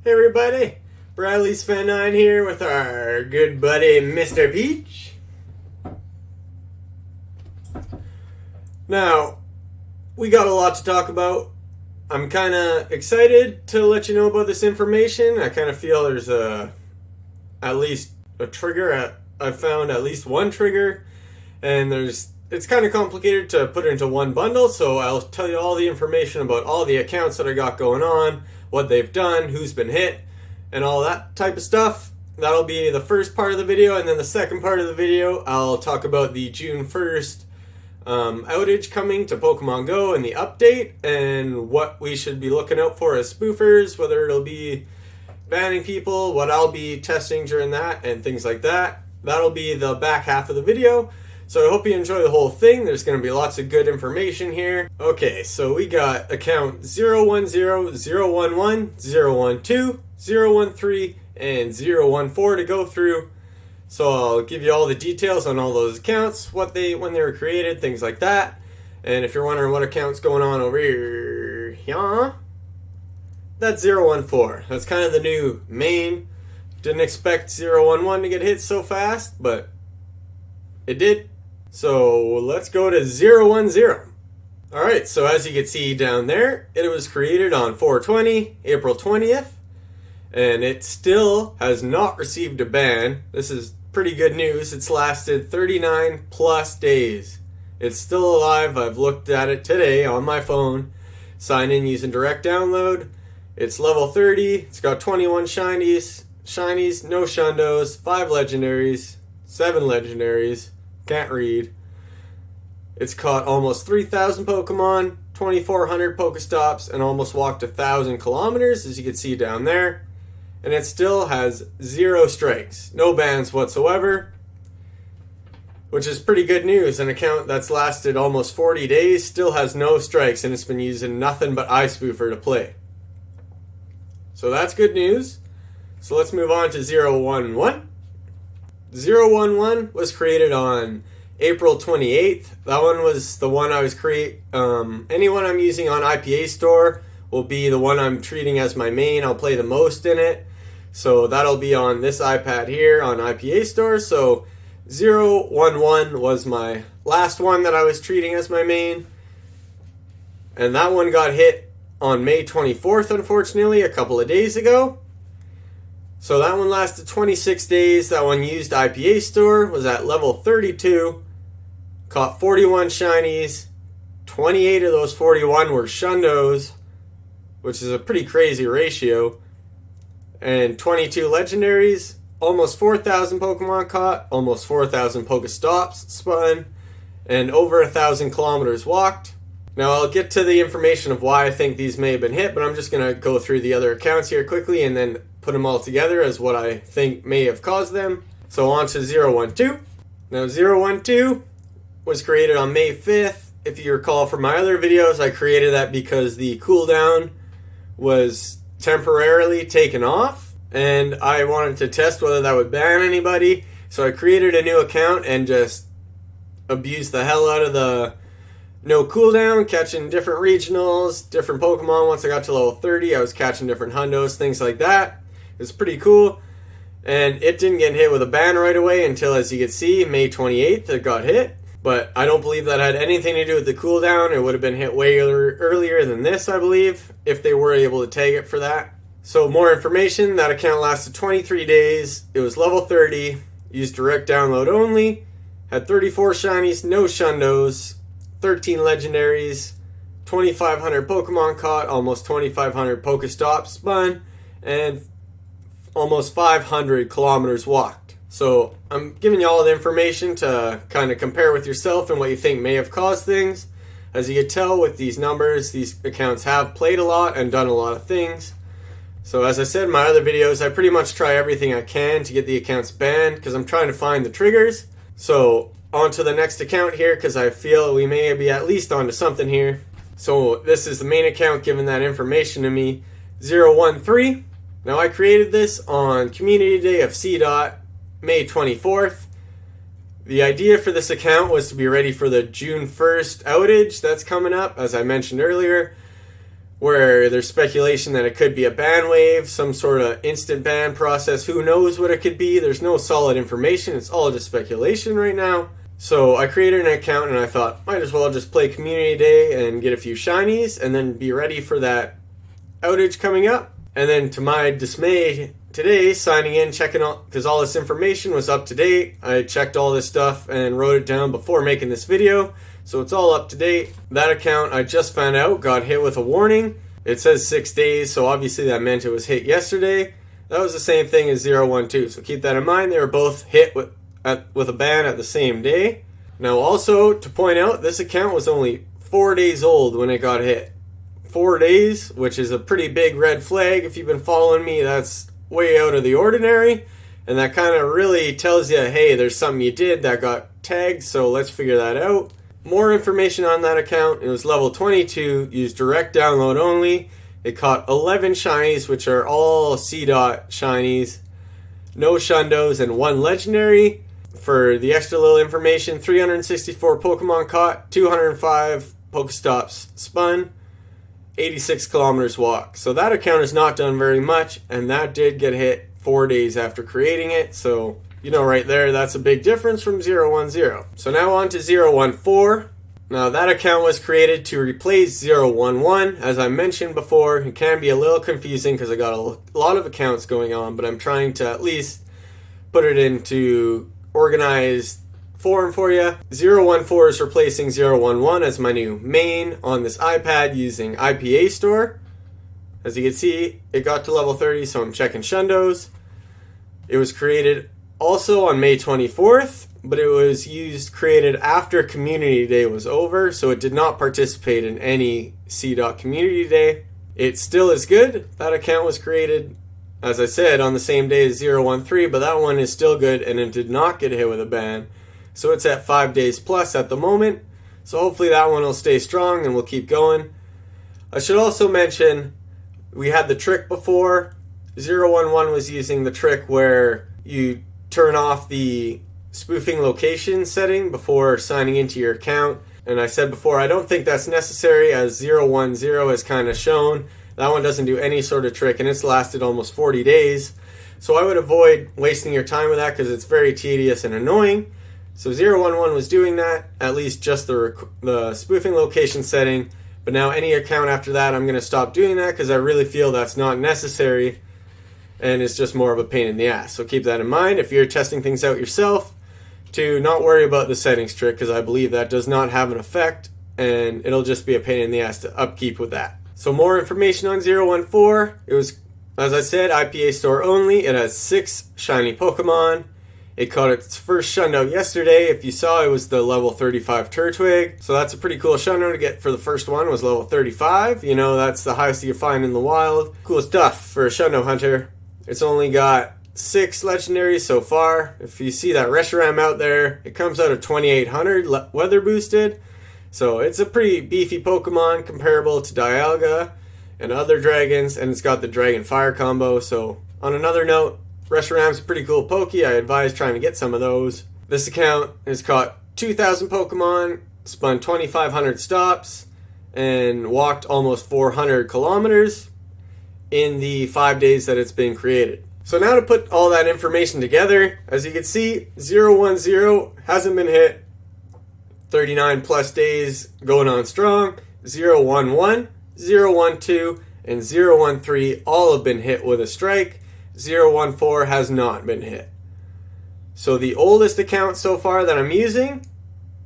Hey everybody, Bradley's Fan 9 here with our good buddy Mr. Peach. Now, we got a lot to talk about. I'm kind of excited to let you know about this information. I kind of feel there's at least a trigger. I've found at least one trigger, and it's kind of complicated to put it into one bundle, so I'll tell you all the information about all the accounts that I got going on, what they've done, who's been hit, and all that type of stuff. That'll be the first part of the video, and then the second part of the video, I'll talk about the June 1st outage coming to Pokemon GO and the update, and what we should be looking out for as spoofers, whether it'll be banning people, what I'll be testing during that, and things like that. That'll be the back half of the video. So I hope you enjoy the whole thing. There's going to be lots of good information here. Okay, so we got account 010, 011, 012, 013, and 014 to go through. So I'll give you all the details on all those accounts, when they were created, things like that. And if you're wondering what account's going on over here, yeah, that's 014. That's kind of the new main. Didn't expect 011 to get hit so fast, but it did. So let's go to 010. Alright, so as you can see down there, it was created on 4/20, April 20th, and it still has not received a ban. This is pretty good news. It's lasted 39 plus days. It's still alive. I've looked at it today on my phone. Sign in using direct download. It's level 30. It's got 21 shinies, no shundos, 5 legendaries, 7 legendaries. Can't read. It's caught almost 3,000 Pokemon, 2,400 Pokestops, and almost walked 1,000 kilometers, as you can see down there. And it still has 0 strikes, no bans whatsoever, which is pretty good news. An account that's lasted almost 40 days still has no strikes, and it's been using nothing but iSpoofer to play. So that's good news. So let's move on to 011. 011 was created on April 28th. That one was the one I was anyone I'm using on IPA Store will be the one I'm treating as my main. I'll play the most in it. So that'll be on this iPad here on IPA Store. So 011 was my last one that I was treating as my main. And that one got hit on May 24th, unfortunately, a couple of days ago. So that one lasted 26 days. That one used IPA Store, was at level 32, caught 41 shinies, 28 of those 41 were shundos, which is a pretty crazy ratio, and 22 legendaries, almost 4,000 Pokemon caught, almost 4,000 Pokestops spun, and over 1,000 kilometers walked. Now I'll get to the information of why I think these may have been hit, but I'm just going to go through the other accounts here quickly and then put them all together as what I think may have caused them. So on to 012. Now 012 was created on May 5th. If you recall from my other videos, I created that because the cooldown was temporarily taken off, and I wanted to test whether that would ban anybody. So I created a new account and just abused the hell out of the no cooldown, catching different regionals, different Pokemon. Once I got to level 30, I was catching different hundos, things like that. It was pretty cool. And it didn't get hit with a ban right away until, as you can see, May 28th, it got hit. But I don't believe that had anything to do with the cooldown. It would have been hit way earlier than this, I believe, if they were able to tag it for that. So more information, that account lasted 23 days. It was level 30, used direct download only, had 34 shinies, no shundos, 13 legendaries, 2,500 Pokemon caught, almost 2,500 Pokestops spun, and almost 500 kilometers walked. So I'm giving you all the information to kind of compare with yourself and what you think may have caused things. As you can tell with these numbers, these accounts have played a lot and done a lot of things. So as I said in my other videos, I pretty much try everything I can to get the accounts banned because I'm trying to find the triggers. So on to the next account here, because I feel we may be at least onto something here. So this is the main account giving that information to me, 013. Now I created this on Community Day of CDOT, May 24th. The idea for this account was to be ready for the June 1st outage that's coming up, as I mentioned earlier. where there's speculation that it could be a ban wave, some sort of instant ban process. Who knows what it could be? There's no solid information. It's all just speculation right now. So I created an account and I thought, might as well just play Community Day and get a few shinies and then be ready for that outage coming up. And then to my dismay today, signing in, checking out, because all this information was up to date. I checked all this stuff and wrote it down before making this video. So it's all up to date. That account I just found out got hit with a warning. It says 6 days, so obviously that meant it was hit yesterday. That was the same thing as 012, so keep that in mind. They were both hit with a ban at the same day. Now also, to point out, this account was only 4 days old when it got hit. 4 days, which is a pretty big red flag. If you've been following me, that's way out of the ordinary. And that kind of really tells you, hey, there's something you did that got tagged, so let's figure that out. More information on that account. It was level 22, used direct download only. It caught 11 shinies, which are all C-Dot shinies. No shundos and 1 legendary. For the extra little information, 364 Pokemon caught, 205 Pokestops spun, 86 kilometers walk. So that account has not done very much, and that did get hit 4 days after creating it. So you know right there, that's a big difference from 010. So now on to 014. Now that account was created to replace 011. As I mentioned before, it can be a little confusing because I got a lot of accounts going on, but I'm trying to at least put it into organized form for you. 014 is replacing 011 as my new main on this iPad using IPA Store. As you can see, it got to level 30, so I'm checking shundos. It was created also on May 24th, but it was created after Community Day was over, so it did not participate in any C-Dot Community Day. It still is good. That account was created, as I said, on the same day as 013, but that one is still good and it did not get hit with a ban. So it's at 5 days plus at the moment. So hopefully that one will stay strong and we'll keep going. I should also mention, we had the trick before. 011 was using the trick where you turn off the spoofing location setting before signing into your account. And I said before, I don't think that's necessary, as 010 has kind of shown. That one doesn't do any sort of trick, and it's lasted almost 40 days. So I would avoid wasting your time with that because it's very tedious and annoying. So 011 was doing that, at least just the spoofing location setting. But now any account after that, I'm going to stop doing that because I really feel that's not necessary. And it's just more of a pain in the ass. So keep that in mind if you're testing things out yourself, to not worry about the settings trick, because I believe that does not have an effect and it'll just be a pain in the ass to upkeep with that. So more information on 014. It was, as I said, IPA Store only. It has 6 shiny Pokemon. It caught its first shundo yesterday. If you saw, it was the level 35 Turtwig. So that's a pretty cool shundo to get for the first one, was level 35. You know, that's the highest you find in the wild. Cool stuff for a shundo hunter. It's only got 6 legendaries so far. If you see that Reshiram out there, it comes out of 2800 weather boosted. So it's a pretty beefy Pokemon, comparable to Dialga and other dragons, and it's got the Dragon Fire combo. So on another note, Reshiram's a pretty cool Poke. I advise trying to get some of those. This account has caught 2,000 Pokemon, spun 2,500 stops, and walked almost 400 kilometers in the 5 days that it's been created. So now to put all that information together, as you can see, 010 hasn't been hit. 39 plus days going on strong. 011, 012, and 013 all have been hit with a strike. 014 has not been hit. So the oldest account so far that I'm using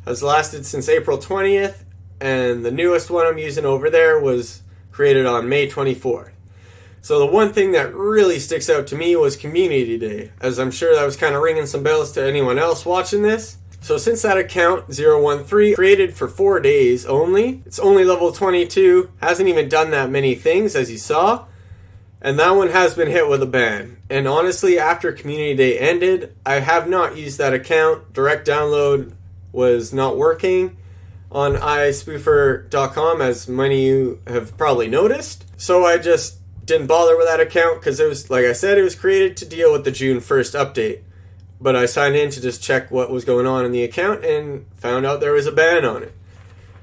has lasted since April 20th, and the newest one I'm using over there was created on May 24th. So the one thing that really sticks out to me was Community Day, as I'm sure that was kind of ringing some bells to anyone else watching this. So since that account, 013, created for 4 days only, it's only level 22, hasn't even done that many things, as you saw, and that one has been hit with a ban. And honestly, after Community Day ended, I have not used that account. Direct download was not working on iSpoofer.com, as many of you have probably noticed. So I just didn't bother with that account because it was, like I said, it was created to deal with the June 1st update. But I signed in to just check what was going on in the account and found out there was a ban on it.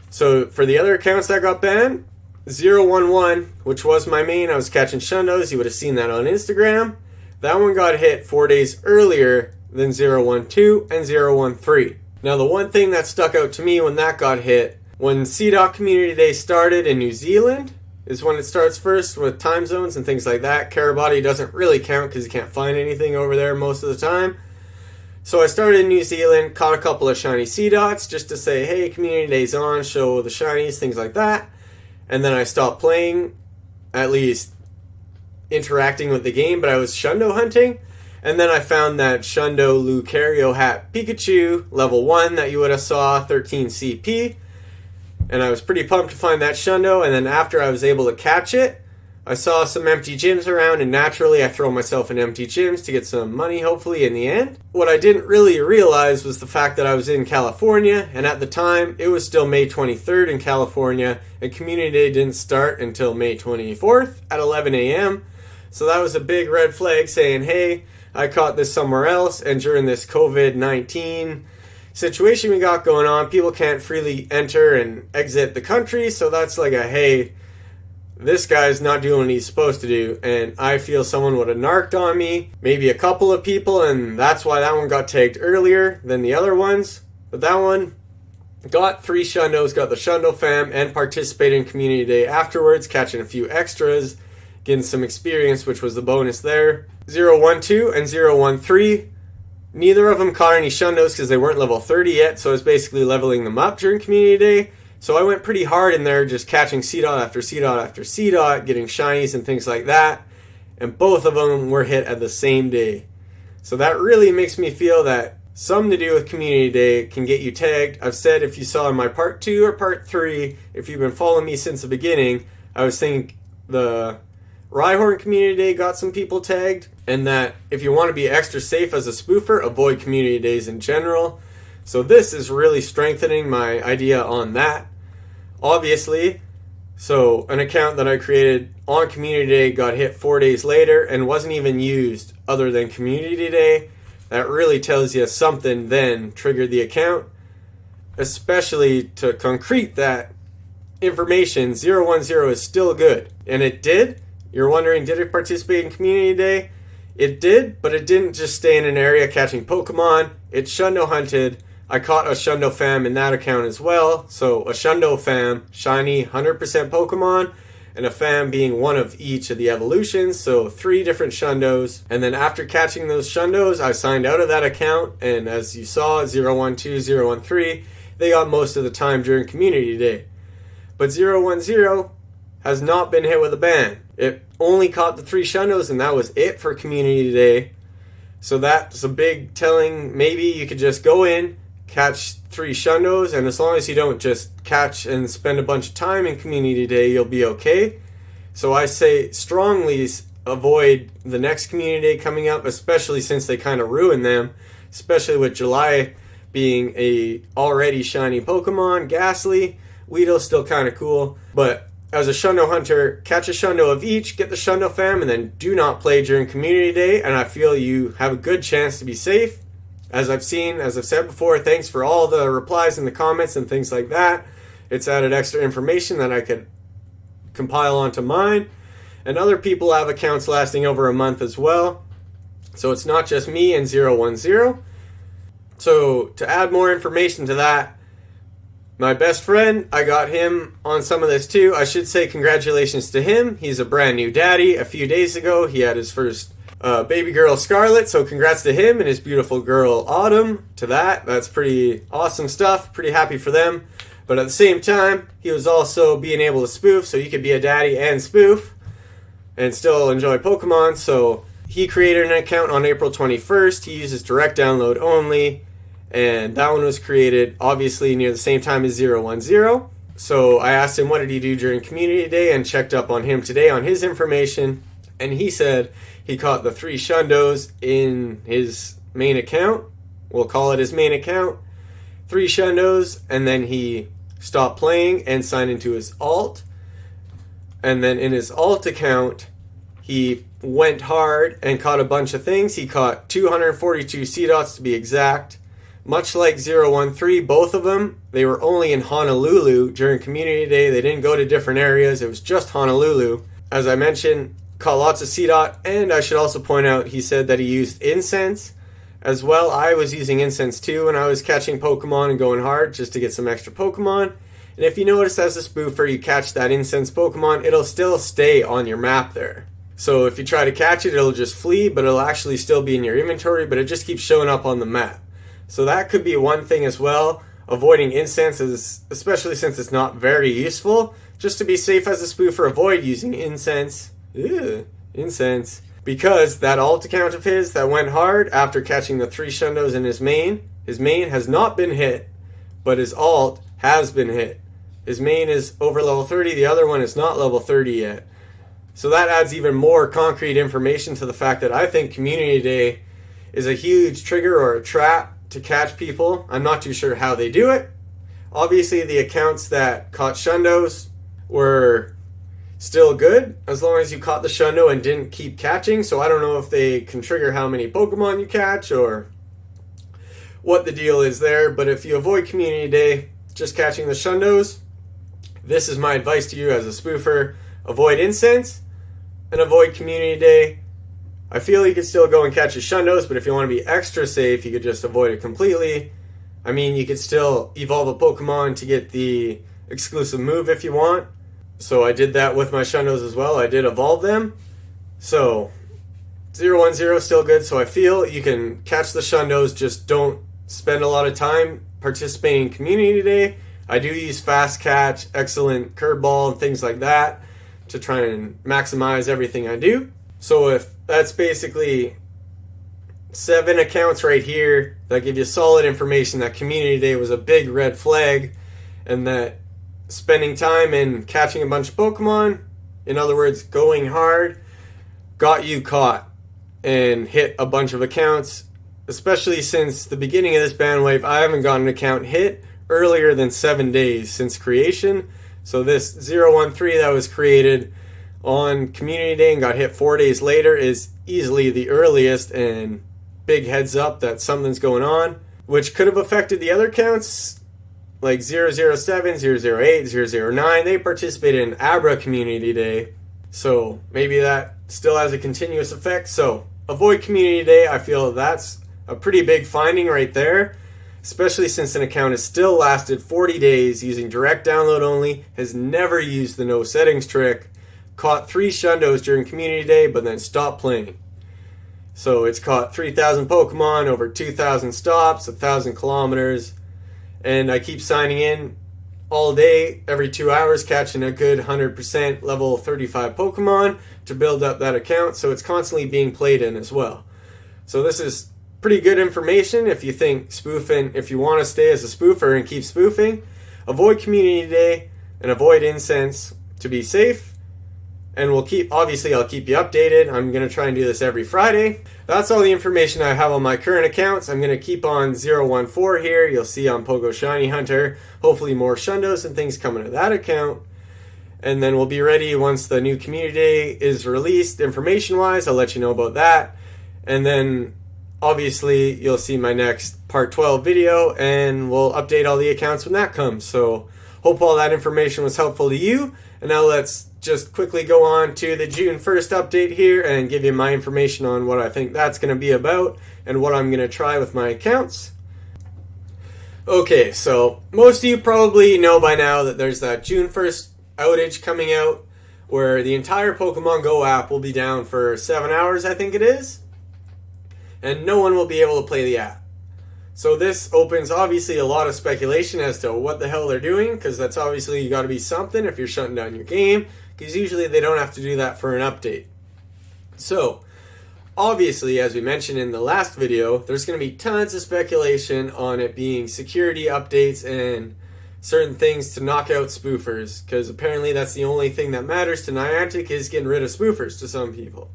So for the other accounts that got banned, 011, which was my main, I was catching shundos. You would have seen that on Instagram. That one got hit 4 days earlier than 012 and 013. Now, the one thing that stuck out to me when that got hit, when CDOT Community Day started in New Zealand, is when it starts first with time zones and things like that. Kiribati doesn't really count because you can't find anything over there most of the time. So I started in New Zealand, caught a couple of shiny CDOTs just to say, hey, Community Day's on, show the shinies, things like that. And then I stopped playing, at least interacting with the game, but I was shundo hunting. And then I found that Shundo Lucario hat Pikachu, level 1, that you would have saw, 13 CP. And I was pretty pumped to find that Shundo, and then after I was able to catch it, I saw some empty gyms around, and naturally I throw myself in empty gyms to get some money, hopefully, in the end. What I didn't really realize was the fact that I was in California, and at the time, it was still May 23rd in California, and Community Day didn't start until May 24th at 11 a.m. So that was a big red flag saying, hey, I caught this somewhere else, and during this COVID-19 situation we got going on, people can't freely enter and exit the country, so that's like a, hey, this guy's not doing what he's supposed to do, and I feel someone would have narked on me, maybe a couple of people, and that's why that one got tagged earlier than the other ones. But that one got 3 shundos, got the Shundo fam, and participated in Community Day afterwards, catching a few extras, getting some experience, which was the bonus there. 012 and 013, neither of them caught any shundos because they weren't level 30 yet, so I was basically leveling them up during Community Day. So I went pretty hard in there, just catching CDOT after CDOT after CDOT, getting shinies and things like that. And both of them were hit at the same day. So that really makes me feel that something to do with Community Day can get you tagged. I've said, if you saw in my part 2 or part 3, if you've been following me since the beginning, I was thinking the Rhyhorn Community Day got some people tagged, and that if you want to be extra safe as a spoofer, avoid Community Days in general. So this is really strengthening my idea on that. Obviously, so an account that I created on Community Day got hit 4 days later and wasn't even used other than Community Day. That really tells you something then triggered the account, especially to concrete that information. 010 is still good, and it did. You're wondering, did it participate in Community Day? It did, but it didn't just stay in an area catching Pokemon. It Shundo hunted. I caught a Shundo fam in that account as well. So a Shundo fam, shiny 100% Pokemon, and a fam being one of each of the evolutions. So 3 different Shundos. And then after catching those Shundos, I signed out of that account. And as you saw, 012, 013, they got most of the time during Community Day. But 010 has not been hit with a ban. It only caught the 3 Shundos, and that was it for Community Day. So that's a big telling. Maybe you could just go in, catch 3 Shundos, and as long as you don't just catch and spend a bunch of time in Community Day, you'll be okay. So I say strongly avoid the next Community Day coming up, especially since they kind of ruined them, especially with July being a already shiny Pokemon. Ghastly, Weedle's still kind of cool, but as a Shundo hunter, catch a Shundo of each, get the Shundo fam, and then do not play during Community Day, and I feel you have a good chance to be safe. As I've said before, thanks for all the replies in the comments and things like that. It's added extra information that I could compile onto mine. And other people have accounts lasting over a month as well. So it's not just me and 010. So to add more information to that, my best friend, I got him on some of this too. I should say congratulations to him. He's a brand new daddy. A few days ago, he had his first baby girl, Scarlet. So congrats to him and his beautiful girl, Autumn, to that. That's pretty awesome stuff. Pretty happy for them. But at the same time, he was also being able to spoof. So you could be a daddy and spoof and still enjoy Pokemon. So he created an account on April 21st. He uses direct download only. And that one was created, obviously, near the same time as 010. So I asked him what did he do during Community Day and checked up on him today on his information. And he said he caught the 3 Shundos in his main account. We'll call it his main account. 3 Shundos, and then he stopped playing and signed into his alt. And then in his alt account, he went hard and caught a bunch of things. He caught 242 C-Dots to be exact. Much like 013, both of them, they were only in Honolulu during Community Day. They didn't go to different areas. It was just Honolulu. As I mentioned, caught lots of C-Dot, and I should also point out he said that he used incense as well. I was using incense too when I was catching Pokemon and going hard just to get some extra Pokemon. And if you notice as a spoofer, you catch that incense Pokemon, it'll still stay on your map there. So if you try to catch it, it'll just flee, but it'll actually still be in your inventory, but it just keeps showing up on the map. So that could be one thing as well. Avoiding incense is, especially since it's not very useful, just to be safe as a spoofer, avoid using incense. Ew, incense. Because that alt account of his that went hard after catching the 3 Shundos in his main has not been hit, but his alt has been hit. His main is over level 30, the other one is not level 30 yet. So that adds even more concrete information to the fact that I think Community Day is a huge trigger or a trap to catch people. I'm not too sure how they do it. Obviously, the accounts that caught Shundos were still good as long as you caught the Shundo and didn't keep catching. So I don't know if they can trigger how many Pokemon you catch or what the deal is there. But if you avoid Community Day, just catching the Shundos, this is my advice to you as a spoofer. Avoid incense and avoid Community Day. I feel you could still go and catch your Shundos, but if you want to be extra safe, you could just avoid it completely. I mean, you could still evolve a Pokemon to get the exclusive move if you want. So I did that with my Shundos as well. I did evolve them. So 010 is still good. So I feel you can catch the Shundos, just don't spend a lot of time participating in Community Day. I do use Fast Catch, Excellent Curveball, and things like that to try and maximize everything I do. So if that's basically 7 accounts right here that give you solid information that Community Day was a big red flag and that spending time in catching a bunch of Pokemon, in other words, going hard, got you caught and hit a bunch of accounts. Especially since the beginning of this ban wave, I haven't gotten an account hit earlier than 7 days since creation. So this 013 that was created on Community Day and got hit 4 days later is easily the earliest, and big heads up that something's going on, which could have affected the other counts like 007, 008, 009. They participated in Abra Community Day, so maybe that still has a continuous effect. So avoid Community Day. I feel that's a pretty big finding right there, especially since an account has still lasted 40 days using direct download only, has never used the no settings trick, caught 3 Shundos during Community Day, but then stopped playing. So it's caught 3,000 Pokemon, over 2,000 stops, 1,000 kilometers, and I keep signing in all day, every 2 hours, catching a good 100% level 35 Pokemon to build up that account, so it's constantly being played in as well. So this is pretty good information if you think spoofing, if you want to stay as a spoofer and keep spoofing. Avoid Community Day and avoid incense to be safe. And I'll keep you updated. I'm going to try and do this every Friday. That's all the information I have on my current accounts. I'm going to keep on 014 here. You'll see on Pogo Shiny Hunter. Hopefully more Shundos and things coming to that account. And then we'll be ready once the new Community Day is released. Information-wise, I'll let you know about that. And then obviously you'll see my next part 12 video, and we'll update all the accounts when that comes. So hope all that information was helpful to you. And now let's just quickly go on to the June 1st update here and give you my information on what I think that's going to be about and what I'm going to try with my accounts. Okay, so most of you probably know by now that there's that June 1st outage coming out where the entire Pokemon GO app will be down for 7 hours, I think it is, and no one will be able to play the app. So this opens obviously a lot of speculation as to what the hell they're doing, because that's obviously you got to be something if you're shutting down your game, because usually they don't have to do that for an update. So obviously, as we mentioned in the last video, there's going to be tons of speculation on it being security updates and certain things to knock out spoofers, because apparently that's the only thing that matters to Niantic, is getting rid of spoofers to some people.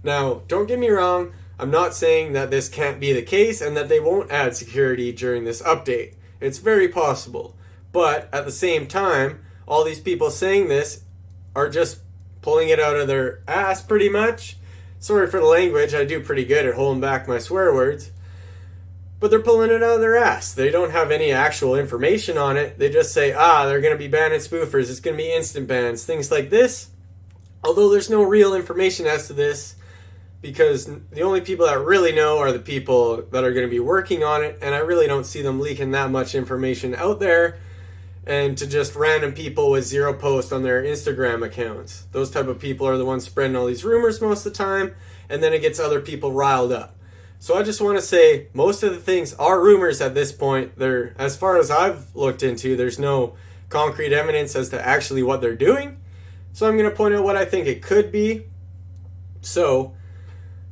Now, don't get me wrong, I'm not saying that this can't be the case and that they won't add security during this update. It's very possible. But at the same time, all these people saying this are just pulling it out of their ass pretty much. Sorry for the language, I do pretty good at holding back my swear words. but they're pulling it out of their ass. They don't have any actual information on it. They just say, they're going to be banning spoofers. It's going to be instant bans, things like this. Although there's no real information as to this, because the only people that really know are the people that are going to be working on it, and I really don't see them leaking that much information out there and to just random people with zero posts on their Instagram accounts. Those type of people are the ones spreading all these rumors most of the time, and then it gets other people riled up. So I just want to say most of the things are rumors at this point. They're, as far as I've looked into, there's no concrete evidence as to actually what they're doing. So I'm going to point out what I think it could be. So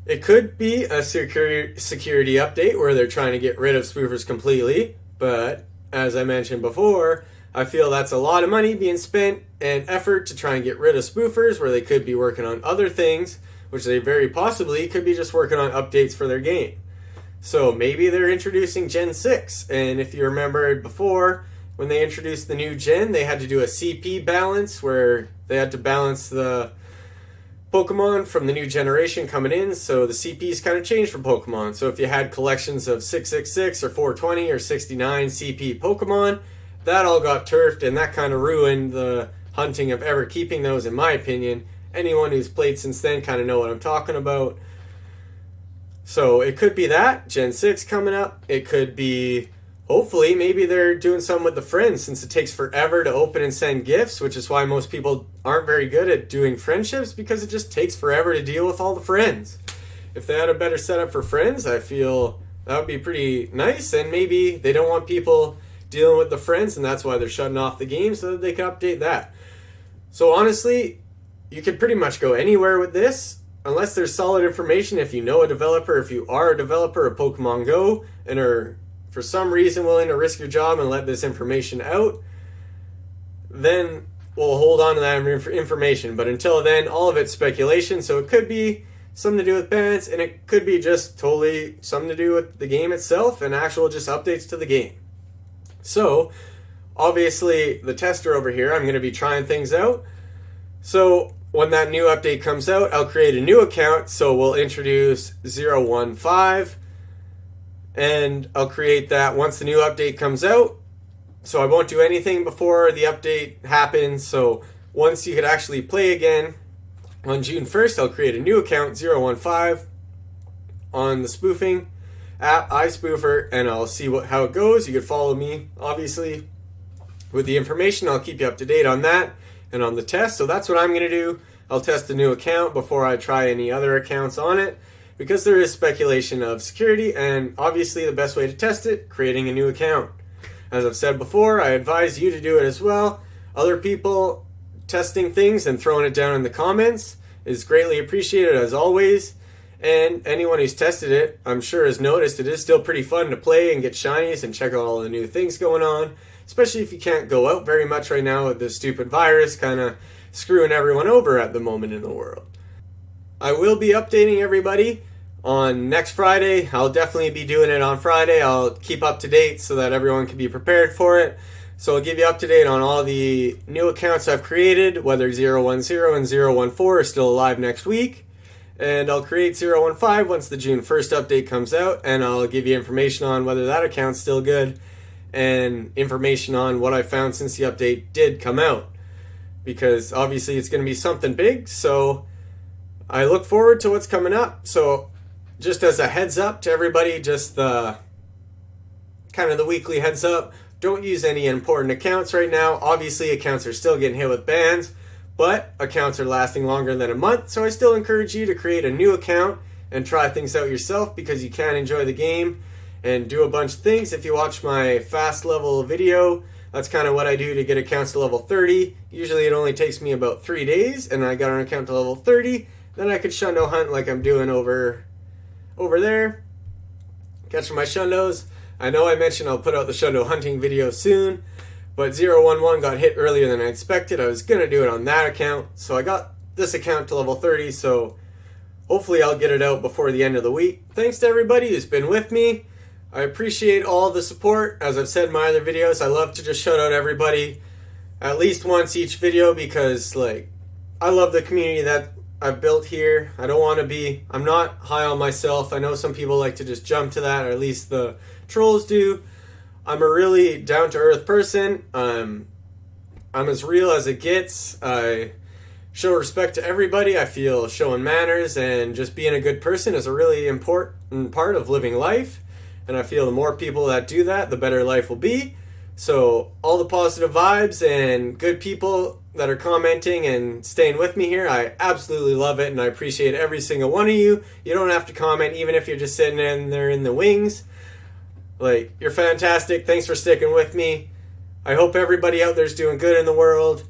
it could be a security update where they're trying to get rid of spoofers completely. But as I mentioned before, I feel that's a lot of money being spent and effort to try and get rid of spoofers, where they could be working on other things, which they very possibly could be just working on updates for their game. So maybe they're introducing Gen 6. And if you remember before, when they introduced the new gen, they had to do a CP balance where they had to balance the Pokemon from the new generation coming in. So the CPs kind of changed for Pokemon. So if you had collections of 666 or 420 or 69 CP Pokemon, that all got turfed, and that kind of ruined the hunting of ever keeping those, in my opinion. Anyone who's played since then kind of know what I'm talking about. So it could be that, Gen 6 coming up. It could be, hopefully, maybe they're doing something with the friends, since it takes forever to open and send gifts, which is why most people aren't very good at doing friendships, because it just takes forever to deal with all the friends. If they had a better setup for friends, I feel that would be pretty nice, and maybe they don't want people dealing with the friends, and that's why they're shutting off the game, so that they can update that. So honestly, you could pretty much go anywhere with this, unless there's solid information. If you know a developer, if you are a developer of Pokemon GO, and are for some reason willing to risk your job and let this information out, then we'll hold on to that information. But until then, all of it's speculation, so it could be something to do with bans, and it could be just totally something to do with the game itself and actual just updates to the game. So, obviously, the tester over here, I'm going to be trying things out. So, when that new update comes out, I'll create a new account. So, we'll introduce 015, and I'll create that once the new update comes out. So, I won't do anything before the update happens. So, once you could actually play again, on June 1st, I'll create a new account, 015, on the spoofing app, iSpoofer, and I'll see how it goes. You could follow me, obviously, with the information. I'll keep you up to date on that and on the test. So that's what I'm going to do. I'll test the new account before I try any other accounts on it, because there is speculation of security, and obviously the best way to test it, creating a new account. As I've said before, I advise you to do it as well. Other people testing things and throwing it down in the comments is greatly appreciated, as always. And anyone who's tested it, I'm sure, has noticed it is still pretty fun to play and get shinies and check out all the new things going on, especially if you can't go out very much right now with this stupid virus kind of screwing everyone over at the moment in the world. I will be updating everybody on next Friday. I'll definitely be doing it on Friday. I'll keep up to date so that everyone can be prepared for it. So I'll give you up to date on all the new accounts I've created, whether 010 and 014 are still alive next week. And I'll create 015 once the June 1st update comes out, and I'll give you information on whether that account's still good and information on what I found since the update did come out. Because obviously it's going to be something big, so I look forward to what's coming up. So just as a heads up to everybody, just the kind of the weekly heads up, don't use any important accounts right now. Obviously accounts are still getting hit with bans, but accounts are lasting longer than a month, so I still encourage you to create a new account and try things out yourself, because you can enjoy the game and do a bunch of things. If you watch my fast level video, that's kind of what I do to get accounts to level 30. Usually it only takes me about 3 days, and I got an account to level 30. Then I could shundo hunt like I'm doing over there. Catching my shundos. I know I mentioned I'll put out the shundo hunting video soon, but 011 got hit earlier than I expected. I was going to do it on that account, so I got this account to level 30, so hopefully I'll get it out before the end of the week. Thanks to everybody who's been with me. I appreciate all the support. As I've said in my other videos, I love to just shout out everybody at least once each video, because I love the community that I've built here. I don't want to be, I'm not high on myself. I know some people like to just jump to that, or at least the trolls do. I'm a really down-to-earth person. I'm as real as it gets. I show respect to everybody. I feel showing manners and just being a good person is a really important part of living life. And I feel the more people that do that, the better life will be. So all the positive vibes and good people that are commenting and staying with me here, I absolutely love it, and I appreciate every single one of you. You don't have to comment, even if you're just sitting in there in the wings. Like, you're fantastic. Thanks for sticking with me. I hope everybody out there's doing good in the world,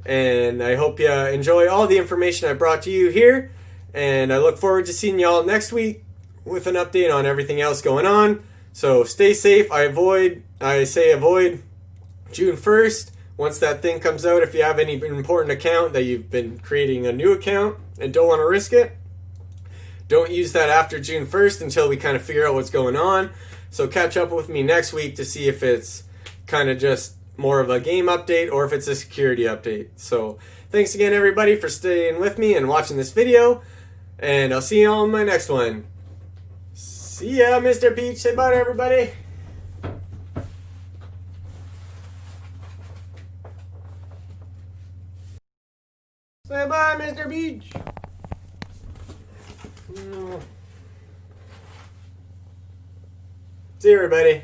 and I hope you enjoy all the information I brought to you here, and I look forward to seeing y'all next week with an update on everything else going on. So stay safe. I say avoid June 1st. Once that thing comes out, if you have any important account that you've been creating a new account and don't want to risk it, don't use that after June 1st until we kind of figure out what's going on. So catch up with me next week to see if it's kind of just more of a game update or if it's a security update. So thanks again, everybody, for staying with me and watching this video, and I'll see you all in my next one. See ya, Mr. Peach. Say bye to everybody. Say bye, Mr. Peach. See you, everybody.